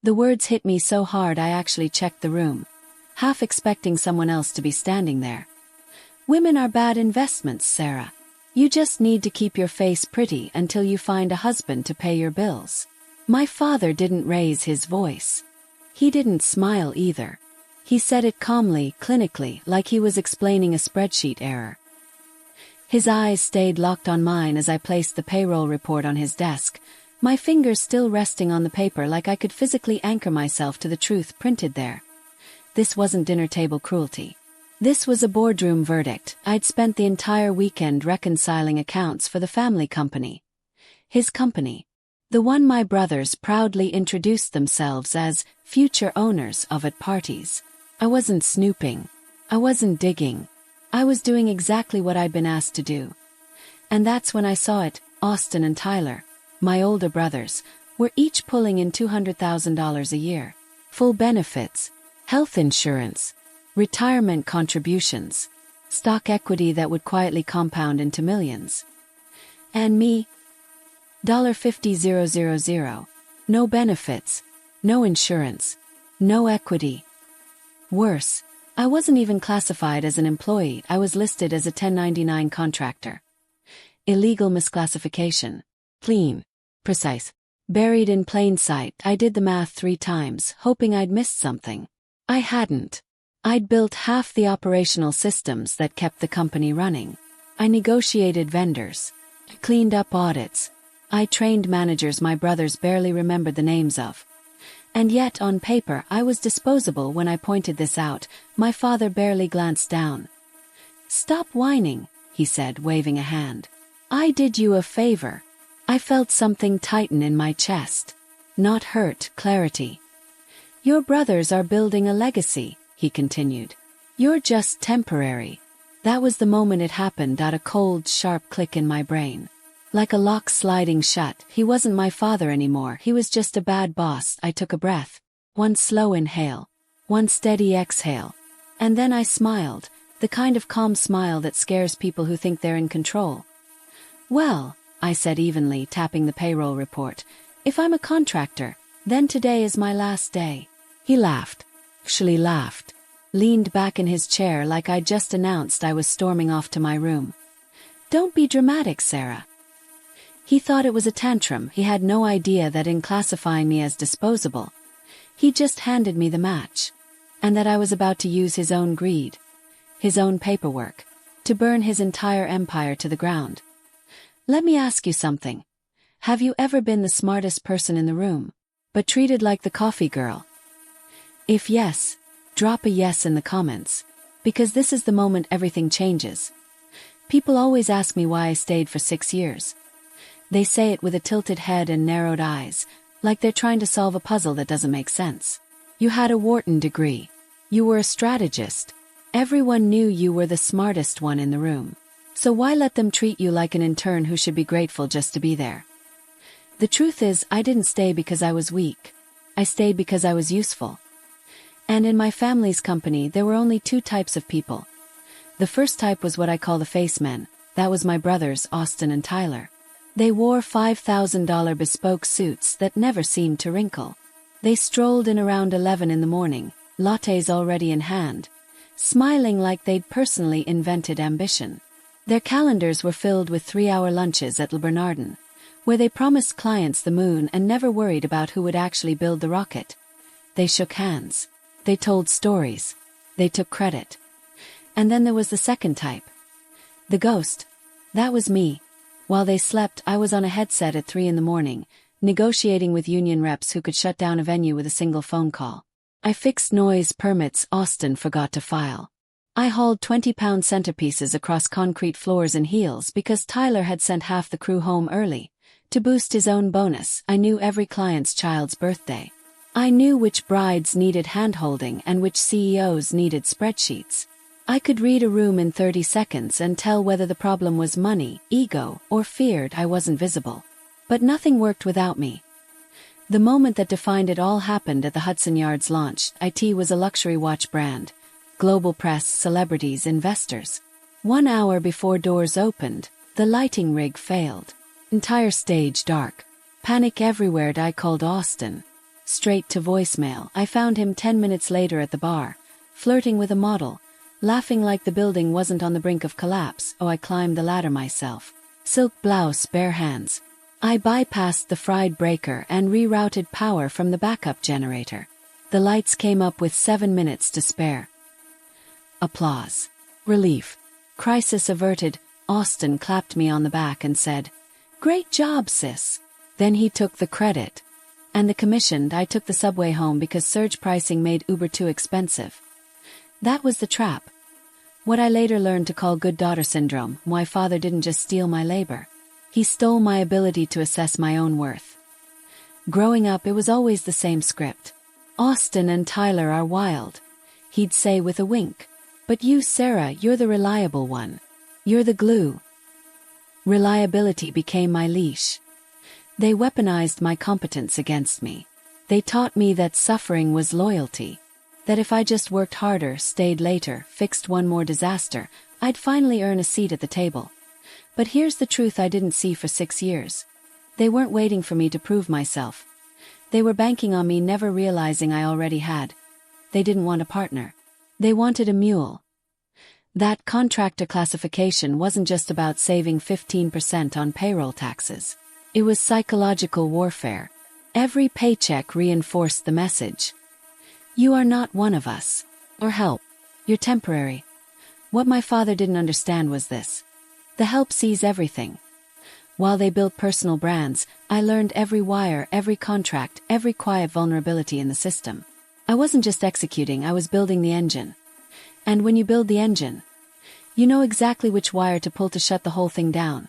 The words hit me so hard I actually checked the room, half expecting someone else to be standing there. Women are bad investments, Sarah. You just need to keep your face pretty until you find a husband to pay your bills. My father didn't raise his voice. He didn't smile either. He said it calmly, clinically, like he was explaining a spreadsheet error. His eyes stayed locked on mine as I placed the payroll report on his desk, my fingers still resting on the paper like I could physically anchor myself to the truth printed there. This wasn't dinner table cruelty. This was a boardroom verdict. I'd spent the entire weekend reconciling accounts for the family company. His company. The one my brothers proudly introduced themselves as future owners of at parties. I wasn't snooping. I wasn't digging. I was doing exactly what I'd been asked to do. And that's when I saw it. Austin and Tyler, my older brothers, were each pulling in $200,000 a year. Full benefits, health insurance, retirement contributions, stock equity that would quietly compound into millions. And me? $50,000. No benefits, no insurance, no equity. Worse, I wasn't even classified as an employee. I was listed as a 1099 contractor. Illegal misclassification. Clean. Precise. Buried in plain sight. I did the math 3 times, hoping I'd missed something. I hadn't. I'd built half the operational systems that kept the company running. I negotiated vendors. I cleaned up audits. I trained managers my brothers barely remembered the names of. And yet, on paper, I was disposable when I pointed this out. My father barely glanced down. "Stop whining," he said, waving a hand. "I did you a favor." I felt something tighten in my chest. Not hurt, clarity. "Your brothers are building a legacy," he continued. "You're just temporary." That was the moment it happened, a cold, sharp click in my brain. Like a lock sliding shut. He wasn't my father anymore. He was just a bad boss. I took a breath. One slow inhale. One steady exhale. And then I smiled, the kind of calm smile that scares people who think they're in control. "Well," I said evenly, tapping the payroll report, "if I'm a contractor, then today is my last day." He laughed. Actually laughed. Leaned back in his chair like I'd just announced I was storming off to my room. "Don't be dramatic, Sarah." He thought it was a tantrum. He had no idea that in classifying me as disposable, he just handed me the match. And that I was about to use his own greed, his own paperwork, to burn his entire empire to the ground. "Let me ask you something. Have you ever been the smartest person in the room, but treated like the coffee girl? If yes, drop a yes in the comments, because this is the moment everything changes. People always ask me why I stayed for 6 years. They say it with a tilted head and narrowed eyes, like they're trying to solve a puzzle that doesn't make sense. You had a Wharton degree. You were a strategist. Everyone knew you were the smartest one in the room. So why let them treat you like an intern who should be grateful just to be there?" The truth is, I didn't stay because I was weak. I stayed because I was useful. And in my family's company, there were only 2 types of people. The first type was what I call the face men. That was my brothers, Austin and Tyler. They wore $5,000 bespoke suits that never seemed to wrinkle. They strolled in around 11 in the morning, lattes already in hand, smiling like they'd personally invented ambition. Their calendars were filled with 3-hour lunches at Le Bernardin, where they promised clients the moon and never worried about who would actually build the rocket. They shook hands. They told stories. They took credit. And then there was the second type. The ghost. That was me. While they slept, I was on a headset at 3 in the morning, negotiating with union reps who could shut down a venue with a single phone call. I fixed noise permits Austin forgot to file. I hauled 20-pound centerpieces across concrete floors in heels because Tyler had sent half the crew home early. To boost his own bonus, I knew every client's child's birthday. I knew which brides needed hand-holding and which CEOs needed spreadsheets. I could read a room in 30 seconds and tell whether the problem was money, ego, or feared I wasn't visible. But nothing worked without me. The moment that defined it all happened at the Hudson Yards launch. IT was a luxury watch brand. Global press, celebrities, investors. 1 hour before doors opened, the lighting rig failed. Entire stage dark. Panic everywhere. I called Austin. straight to voicemail. I found him 10 minutes later at the bar, flirting with a model, laughing like the building wasn't on the brink of collapse. Oh, I climbed the ladder myself. Silk blouse, bare hands. I bypassed the fried breaker and rerouted power from the backup generator. The lights came up with 7 minutes to spare. Applause. Relief. Crisis averted. Austin clapped me on the back and said, "Great job, sis." Then he took the credit. And the commission. I took the subway home because surge pricing made Uber too expensive. That was the trap. What I later learned to call good daughter syndrome. My father didn't just steal my labor. He stole my ability to assess my own worth. Growing up, it was always the same script. Austin and Tyler are wild, he'd say with a wink. But you, Sarah, you're the reliable one. You're the glue. Reliability became my leash. They weaponized my competence against me. They taught me that suffering was loyalty. That if I just worked harder, stayed later, fixed one more disaster, I'd finally earn a seat at the table. But here's the truth I didn't see for 6 years. They weren't waiting for me to prove myself. They were banking on me never realizing I already had. They didn't want a partner. They wanted a mule. That contractor classification wasn't just about saving 15% on payroll taxes. It was psychological warfare. Every paycheck reinforced the message. You are not one of us. Or help. You're temporary. What my father didn't understand was this. The help sees everything. While they built personal brands, I learned every wire, every contract, every quiet vulnerability in the system. I wasn't just executing, I was building the engine. And when you build the engine, you know exactly which wire to pull to shut the whole thing down.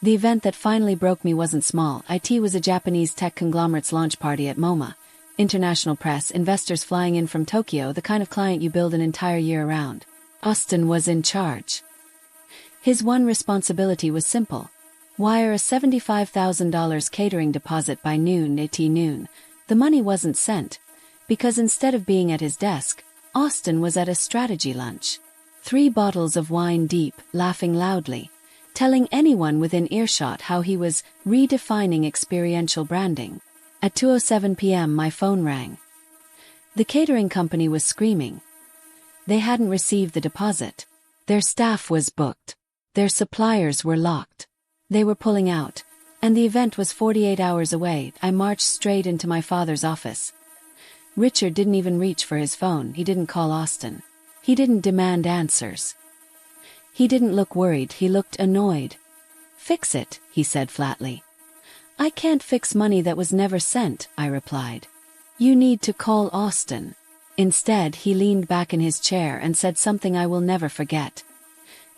The event that finally broke me wasn't small. IT was a Japanese tech conglomerate's launch party at MoMA. International press, investors flying in from Tokyo, the kind of client you build an entire year around. Austin was in charge. His one responsibility was simple. Wire a $75,000 catering deposit by noon at noon. The money wasn't sent, because instead of being at his desk, Austin was at a strategy lunch. 3 bottles of wine deep, laughing loudly, telling anyone within earshot how he was redefining experiential branding. At 2:07 p.m. my phone rang. The catering company was screaming. They hadn't received the deposit. Their staff was booked. Their suppliers were locked. They were pulling out, and the event was 48 hours away. I marched straight into my father's office. Richard didn't even reach for his phone. He didn't call Austin. He didn't demand answers. He didn't look worried, he looked annoyed. "Fix it," he said flatly. "I can't fix money that was never sent," I replied. "You need to call Austin." Instead, he leaned back in his chair and said something I will never forget.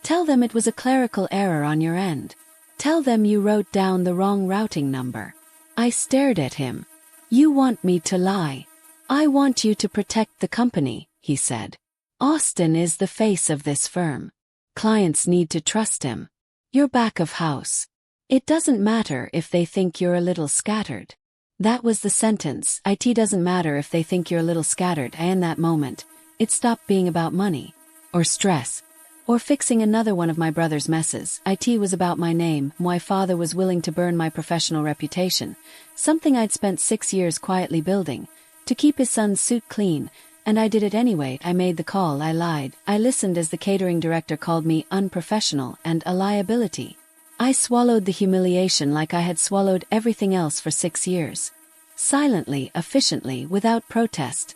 "Tell them it was a clerical error on your end. Tell them you wrote down the wrong routing number." I stared at him. "You want me to lie? I want you to protect the company," he said. "Austin is the face of this firm. Clients need to trust him. You're back of house. It doesn't matter if they think you're a little scattered." That was the sentence. It doesn't matter if they think you're a little scattered. And in that moment, it stopped being about money, or stress, or fixing another one of my brother's messes. It was about my name. My father was willing to burn my professional reputation, something I'd spent 6 years quietly building, to keep his son's suit clean, and I did it anyway. I made the call, I lied. I listened as the catering director called me unprofessional and a liability. I swallowed the humiliation like I had swallowed everything else for 6 years. Silently, efficiently, without protest.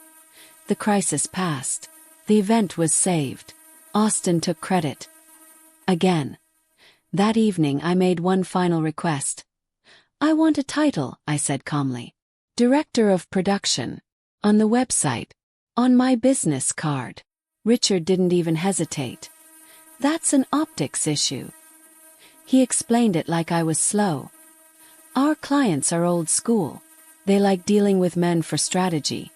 The crisis passed. The event was saved. Austin took credit. Again. That evening I made one final request. "I want a title," I said calmly. "Director of Production. On the website. On my business card." Richard didn't even hesitate. "That's an optics issue." He explained it like I was slow. "Our clients are old school. They like dealing with men for strategy,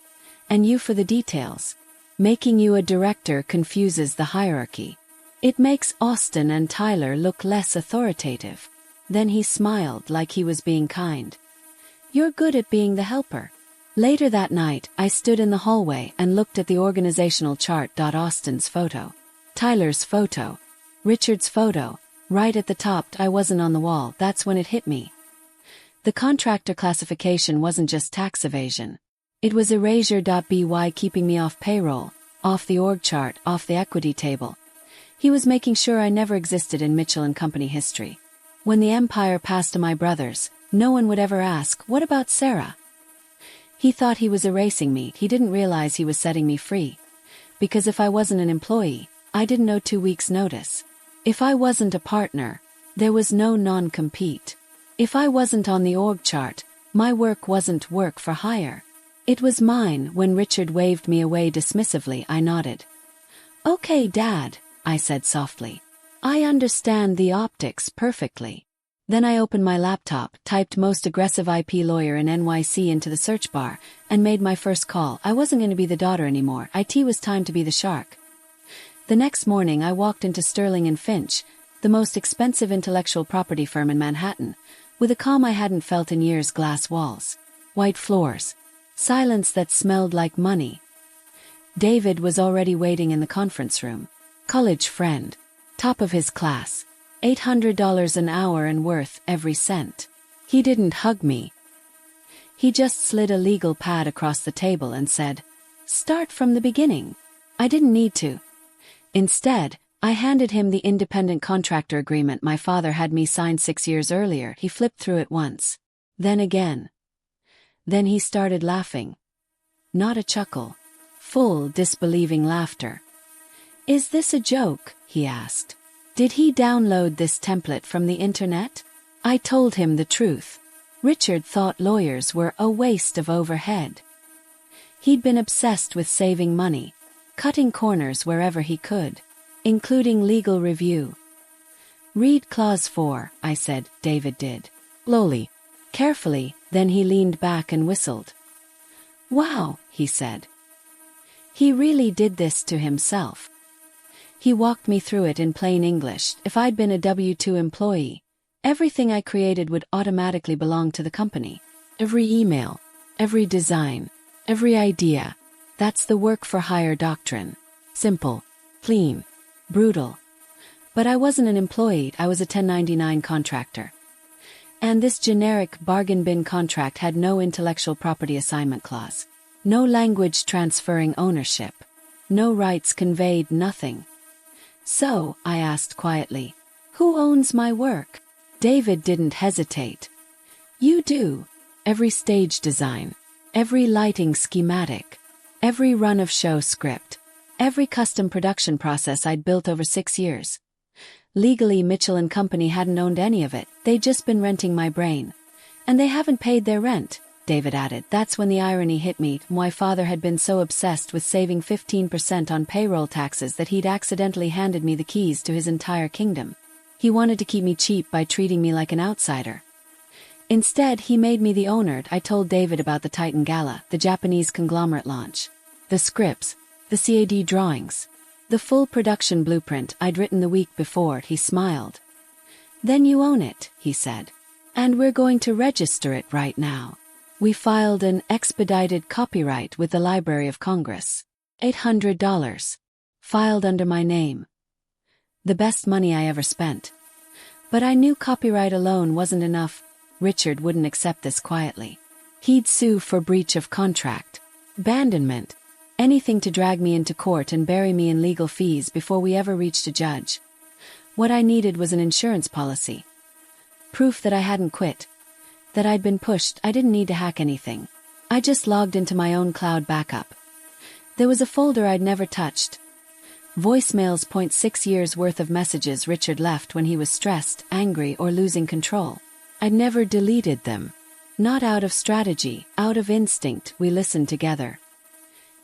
and you for the details. Making you a director confuses the hierarchy. It makes Austin and Tyler look less authoritative." Then he smiled like he was being kind. "You're good at being the helper." Later that night, I stood in the hallway and looked at the organizational chart. Austin's photo, Tyler's photo, Richard's photo, right at the top. I wasn't on the wall. That's when it hit me. The contractor classification wasn't just tax evasion. It was erasure.by, keeping me off payroll, off the org chart, off the equity table. He was making sure I never existed in Mitchell and Company history. When the empire passed to my brothers, no one would ever ask, "What about Sarah?" He thought he was erasing me. He didn't realize he was setting me free. Because if I wasn't an employee, I didn't owe 2 weeks' notice. If I wasn't a partner, there was no non-compete. If I wasn't on the org chart, my work wasn't work for hire. It was mine. When Richard waved me away dismissively, I nodded. "Okay, Dad," I said softly. "I understand the optics perfectly." Then I opened my laptop, typed "most aggressive IP lawyer in NYC" into the search bar, and made my first call. I wasn't going to be the daughter anymore. It was time to be the shark. The next morning I walked into Sterling & Finch, the most expensive intellectual property firm in Manhattan, with a calm I hadn't felt in years. Glass walls, white floors, silence that smelled like money. David was already waiting in the conference room. College friend, top of his class, $800 an hour and worth every cent. He didn't hug me. He just slid a legal pad across the table and said, "Start from the beginning." I didn't need to. Instead, I handed him the independent contractor agreement my father had me sign 6 years earlier. He flipped through it once, then again. Then he started laughing. Not a chuckle. Full, disbelieving laughter. "Is this a joke?" he asked. "Did he download this template from the internet?" I told him the truth. Richard thought lawyers were a waste of overhead. He'd been obsessed with saving money, cutting corners wherever he could, including legal review. "Read clause 4, I said. David did. Slowly, carefully, then he leaned back and whistled. "Wow," he said. He really did this to himself. He walked me through it in plain English. If I'd been a W-2 employee, everything I created would automatically belong to the company. Every email, every design, every idea. That's the work-for-hire doctrine. Simple, clean, brutal. But I wasn't an employee, I was a 1099 contractor. And this generic bargain bin contract had no intellectual property assignment clause. No language transferring ownership. No rights conveyed, nothing. "So," I asked quietly, "who owns my work?" David didn't hesitate. "You do. Every stage design, every lighting schematic, every run of show script, every custom production process I'd built over 6 years. Legally, Mitchell and Company hadn't owned any of it, they'd just been renting my brain. And they haven't paid their rent," David added. That's when the irony hit me. My father had been so obsessed with saving 15% on payroll taxes that he'd accidentally handed me the keys to his entire kingdom. He wanted to keep me cheap by treating me like an outsider. Instead, he made me the owner. I told David about the Titan Gala, the Japanese conglomerate launch, the scripts, the CAD drawings, the full production blueprint I'd written the week before. He smiled. "Then you own it," he said. "And we're going to register it right now." We filed an expedited copyright with the Library of Congress. $800. Filed under my name. The best money I ever spent. But I knew copyright alone wasn't enough. Richard wouldn't accept this quietly. He'd sue for breach of contract, abandonment, anything to drag me into court and bury me in legal fees before we ever reached a judge. What I needed was an insurance policy. Proof that I hadn't quit. That I'd been pushed. I didn't need to hack anything. I just logged into my own cloud backup. There was a folder I'd never touched. Voicemails. 6 years worth of messages Richard left when he was stressed, angry, or losing control. I'd never deleted them. Not out of strategy, out of instinct. We listened together.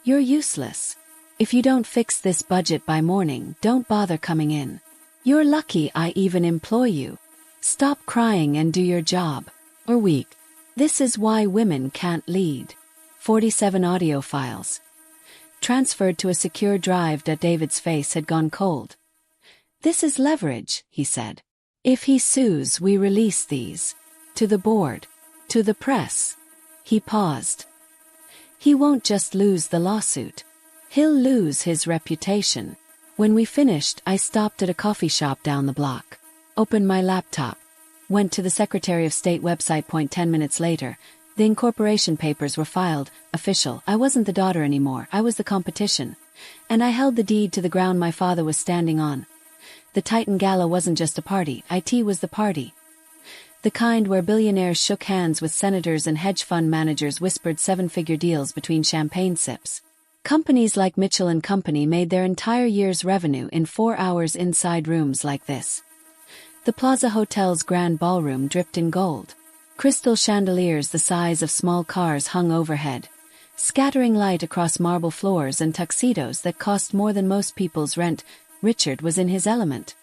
"You're useless. If you don't fix this budget by morning, don't bother coming in. You're lucky I even employ you. Stop crying and do your job. Or weak. This is why women can't lead." 47 audio files. Transferred to a secure drive. David's face had gone cold. "This is leverage," he said. "If he sues, we release these. To the board. To the press." He paused. "He won't just lose the lawsuit. He'll lose his reputation." When we finished, I stopped at a coffee shop down the block. Opened my laptop. Went to the Secretary of State website. 10 minutes later, the incorporation papers were filed. Official. I wasn't the daughter anymore, I was the competition. And I held the deed to the ground my father was standing on. The Titan Gala wasn't just a party, it was the party. The kind where billionaires shook hands with senators and hedge fund managers whispered seven-figure deals between champagne sips. Companies like Mitchell & Company made their entire year's revenue in 4 hours inside rooms like this. The Plaza Hotel's grand ballroom dripped in gold. Crystal chandeliers the size of small cars hung overhead, scattering light across marble floors and tuxedos that cost more than most people's rent. Richard was in his element.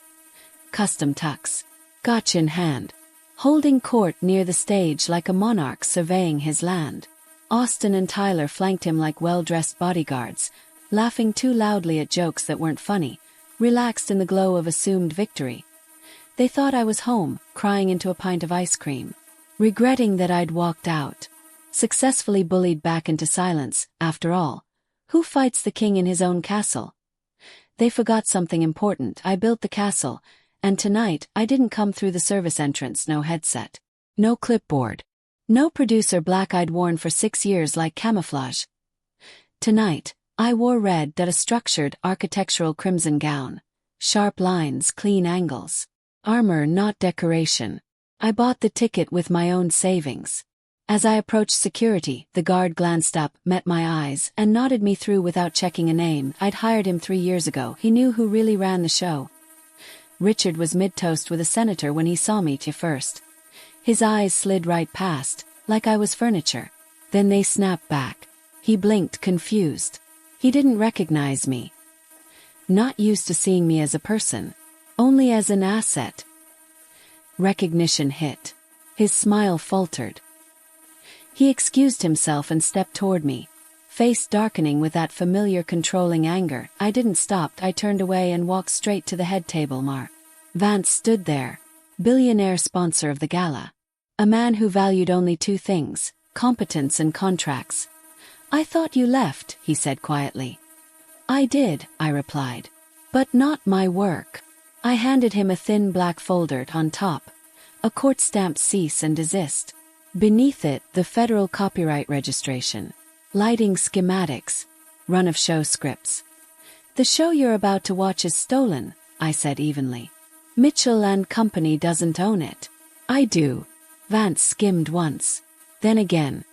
Custom tux, gotch in hand, holding court near the stage like a monarch surveying his land. Austin and Tyler flanked him like well-dressed bodyguards, laughing too loudly at jokes that weren't funny, relaxed in the glow of assumed victory. They thought I was home, crying into a pint of ice cream, regretting that I'd walked out. Successfully bullied back into silence. After all, who fights the king in his own castle? They forgot something important. I built the castle, and tonight I didn't come through the service entrance. No headset, no clipboard, no producer black I'd worn for 6 years like camouflage. Tonight, I wore red, that a structured architectural crimson gown. Sharp lines, clean angles. Armor, not decoration. I bought the ticket with my own savings. As I approached security, the guard glanced up, met my eyes, and nodded me through without checking a name. I'd hired him 3 years ago. He knew who really ran the show. Richard was mid-toast with a senator when he saw me first. His eyes slid right past, like I was furniture. Then they snapped back. He blinked, confused. He didn't recognize me. Not used to seeing me as a person, only as an asset. Recognition hit. His smile faltered. He excused himself and stepped toward me, face darkening with that familiar controlling anger. I didn't stop. I turned away and walked straight to the head table. Vance stood there, billionaire sponsor of the gala. A man who valued only 2 things, competence and contracts. I thought you left, he said quietly. I did, I replied. But not my work. I handed him a thin black folder. On top, a court-stamped cease and desist. Beneath it, the federal copyright registration. Lighting schematics. Run-of-show scripts. The show you're about to watch is stolen, I said evenly. Mitchell & Company doesn't own it. I do. Vance skimmed once. Then again.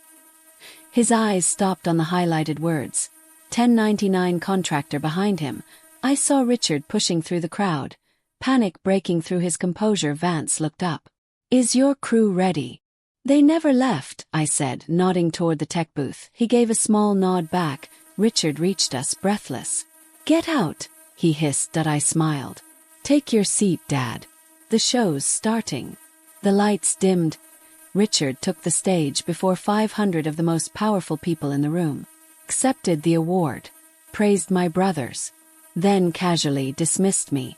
His eyes stopped on the highlighted words. 1099 contractor behind him. I saw Richard pushing through the crowd, panic breaking through his composure. Vance looked up. Is your crew ready? They never left, I said, nodding toward the tech booth. He gave a small nod back. Richard reached us, breathless. Get out, he hissed. I smiled. Take your seat, Dad. The show's starting. The lights dimmed. Richard took the stage before 500 of the most powerful people in the room. Accepted the award. Praised my brothers. Then casually dismissed me.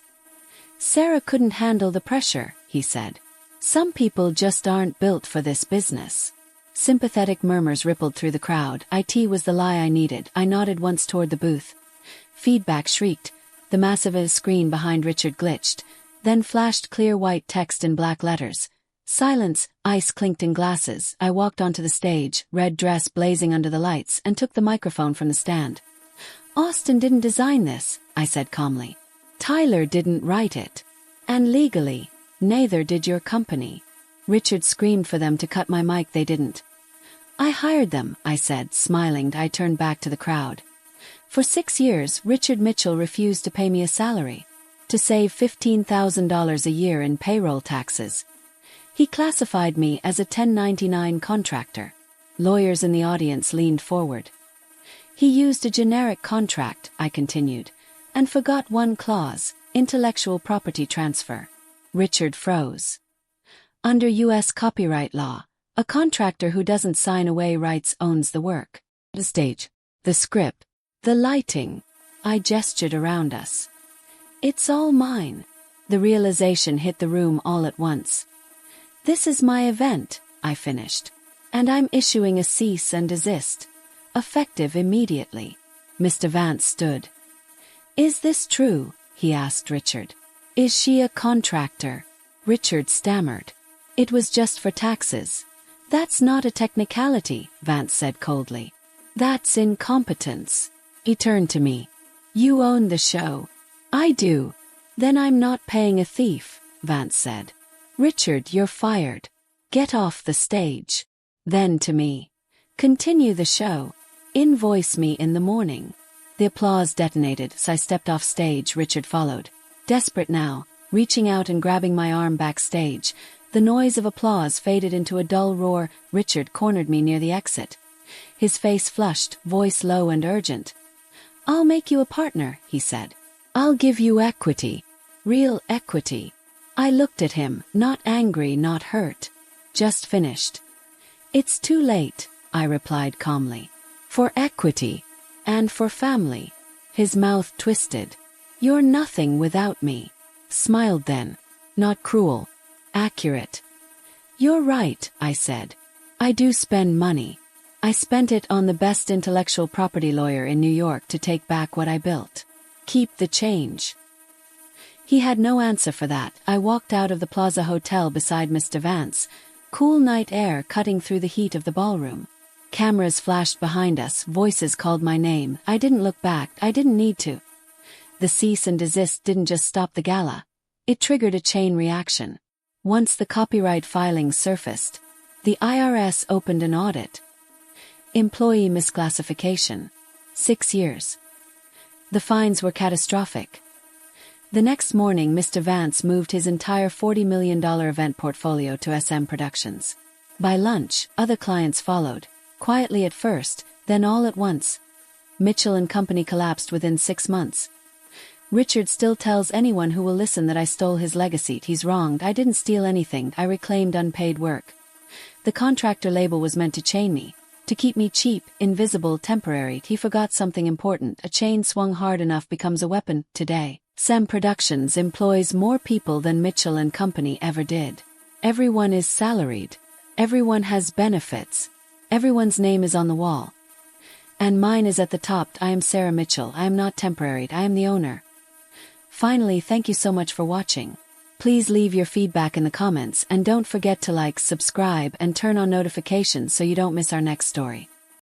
Sarah couldn't handle the pressure, he said. Some people just aren't built for this business. Sympathetic murmurs rippled through the crowd. It was the lie I needed. I nodded once toward the booth. Feedback shrieked. The massive screen behind Richard glitched, then flashed clear white text in black letters. Silence. Ice clinked in glasses. I walked onto the stage, red dress blazing under the lights, and took the microphone from the stand. Austin didn't design this, I said calmly. Tyler didn't write it. And legally, neither did your company. Richard screamed for them to cut my mic. They didn't. I hired them, I said, smiling. I turned back to the crowd. For 6 years, Richard Mitchell refused to pay me a salary, to save $15,000 a year in payroll taxes. He classified me as a 1099 contractor. Lawyers in the audience leaned forward. He used a generic contract, I continued, and forgot one clause, intellectual property transfer. Richard froze. Under U.S. copyright law, a contractor who doesn't sign away rights owns the work. The stage, the script, the lighting. I gestured around us. It's all mine. The realization hit the room all at once. This is my event, I finished. And I'm issuing a cease and desist. Effective immediately. Mr. Vance stood. Is this true? He asked Richard. Is she a contractor? Richard stammered. It was just for taxes. That's not a technicality, Vance said coldly. That's incompetence. He turned to me. You own the show. I do. Then I'm not paying a thief, Vance said. Richard, you're fired. Get off the stage. Then to me. Continue the show. Invoice me in the morning. The applause detonated, so I stepped off stage. Richard followed. Desperate now, reaching out and grabbing my arm backstage. The noise of applause faded into a dull roar. Richard cornered me near the exit. His face flushed, voice low and urgent. I'll make you a partner, he said. I'll give you equity. Real equity. I looked at him, not angry, not hurt. Just finished. It's too late, I replied calmly. For equity. And for family. His mouth twisted. You're nothing without me. Smiled then. Not cruel. Accurate. You're right, I said. I do spend money. I spent it on the best intellectual property lawyer in New York to take back what I built. Keep the change. He had no answer for that. I walked out of the Plaza Hotel beside Mr. Vance. Cool night air cutting through the heat of the ballroom. Cameras flashed behind us, voices called my name. I didn't look back, I didn't need to. The cease and desist didn't just stop the gala. It triggered a chain reaction. Once the copyright filings surfaced, the IRS opened an audit. Employee misclassification. 6 years. The fines were catastrophic. The next morning, Mr. Vance moved his entire $40 million event portfolio to SM Productions. By lunch, other clients followed, quietly at first, then all at once. Mitchell and Company collapsed within 6 months. Richard still tells anyone who will listen that I stole his legacy. He's wronged. I didn't steal anything. I reclaimed unpaid work. The contractor label was meant to chain me, to keep me cheap, invisible, temporary. He forgot something important. A chain swung hard enough becomes a weapon. Today, SM Productions employs more people than Mitchell and Company ever did. Everyone is salaried. Everyone has benefits. Everyone's name is on the wall. And mine is at the top. I am Sarah Mitchell. I am not temporary. I am the owner. Finally, thank you so much for watching. Please leave your feedback in the comments and don't forget to like, subscribe, and turn on notifications so you don't miss our next story.